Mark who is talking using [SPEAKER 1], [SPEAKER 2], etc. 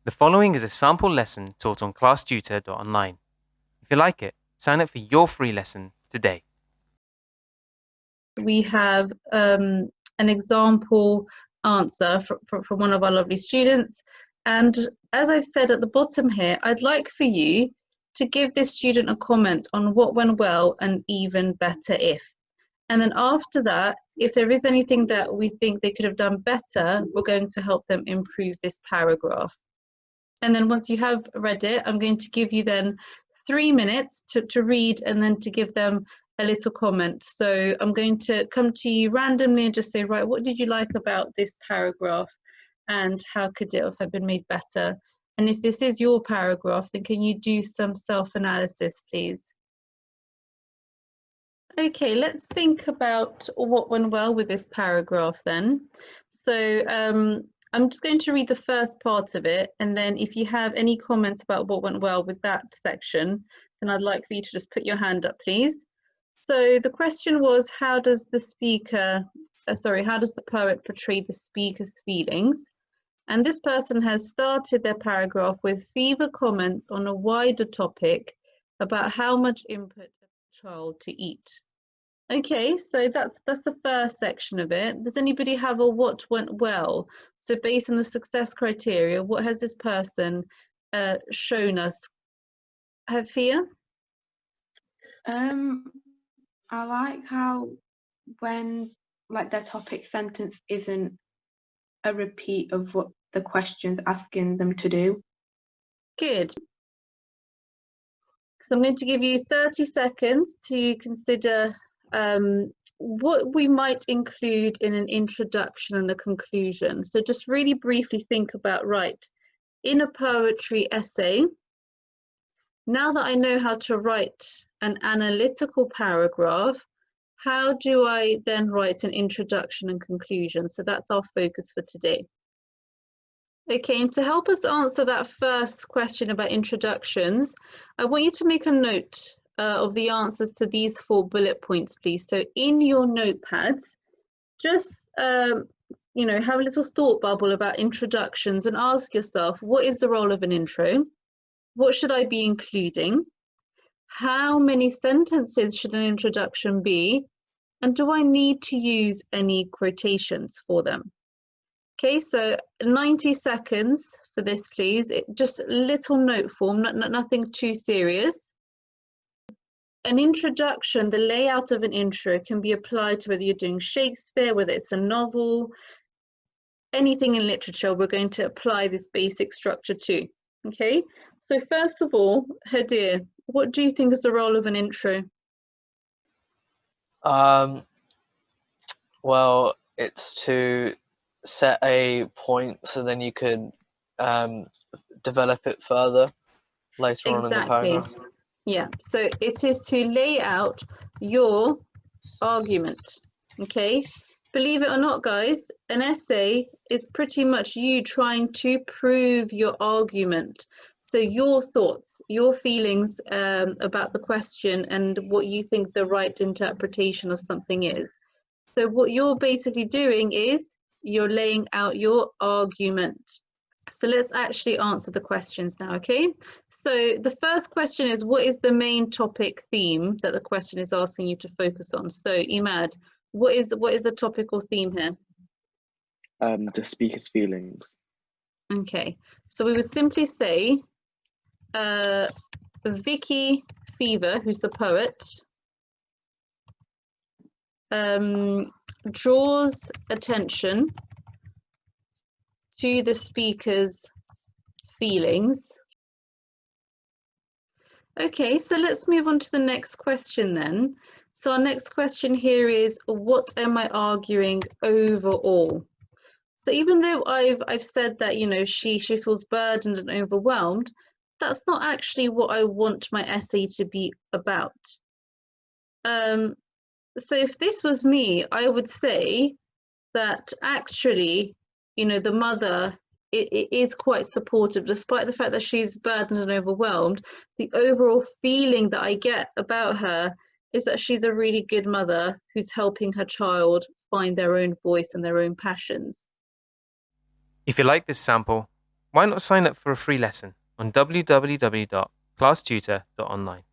[SPEAKER 1] The following is a sample lesson taught on classtutor.online. If you like it, sign up for your free lesson today.
[SPEAKER 2] We have an example answer from one of our lovely students. And as I've said at the bottom here, I'd like for you to give this student a comment on what went well and even better if. And then after that, if there is anything that we think they could have done better, we're going to help them improve this paragraph. And then once you have read it, I'm going to give you then 3 minutes to read and then to give them a little comment. So I'm going to come to you randomly and just say, right, what did you like about this paragraph and how could it have been made better? And if this is your paragraph, then can you do some self-analysis, please? Okay, let's think about what went well with this paragraph then. So I'm just going to read the first part of it, and then if you have any comments about what went well with that section, then I'd like for you to just put your hand up, please. So the question was, how does the poet portray the speaker's feelings? And this person has started their paragraph with fever comments on a wider topic about how much input a child to eat. Okay, so that's the first section of it. Does anybody have a what went well? So based on the success criteria, what has this person shown us? Fia?
[SPEAKER 3] I like how when their topic sentence isn't a repeat of what the question's asking them to do.
[SPEAKER 2] Good. So I'm going to give you 30 seconds to consider what we might include in an introduction and a conclusion. So just really briefly think about, right, in a poetry essay, now that I know how to write an analytical paragraph, how do I then write an introduction and conclusion? So that's our focus for today. Okay, and to help us answer that first question about introductions, I want you to make a note of the answers to these 4 bullet points, please. So in your notepads, just have a little thought bubble about introductions and ask yourself, what is the role of an intro? What should I be including? How many sentences should an introduction be? And do I need to use any quotations for them? Okay, so 90 seconds for this, please. Just little note form, nothing too serious. An introduction, the layout of an intro can be applied to whether you're doing Shakespeare, whether it's a novel, anything in literature, we're going to apply this basic structure to. Okay, so first of all, Hadir, what do you think is the role of an intro?
[SPEAKER 4] Well, it's to set a point so then you could develop it further later on in the paragraph.
[SPEAKER 2] Yeah, so it is to lay out your argument. Okay, believe it or not, guys, an essay is pretty much you trying to prove your argument. So your thoughts, your feelings about the question and what you think the right interpretation of something is. So what you're basically doing is you're laying out your argument. So let's actually answer the questions now, okay? So the first question is, what is the main topic theme that the question is asking you to focus on? So Imad, what is the topical theme here?
[SPEAKER 5] The speaker's feelings.
[SPEAKER 2] Okay, so we would simply say Vicky Fever, who's the poet, draws attention to the speaker's feelings. Okay, so let's move on to the next question then. So our next question here is, what am I arguing overall? So even though I've said that, you know, she feels burdened and overwhelmed, that's not actually what I want my essay to be about. So if this was me, I would say that actually, you know, the mother it is quite supportive, despite the fact that she's burdened and overwhelmed. The overall feeling that I get about her is that she's a really good mother who's helping her child find their own voice and their own passions.
[SPEAKER 1] If you like this sample, Why not sign up for a free lesson on www.classtutor.online?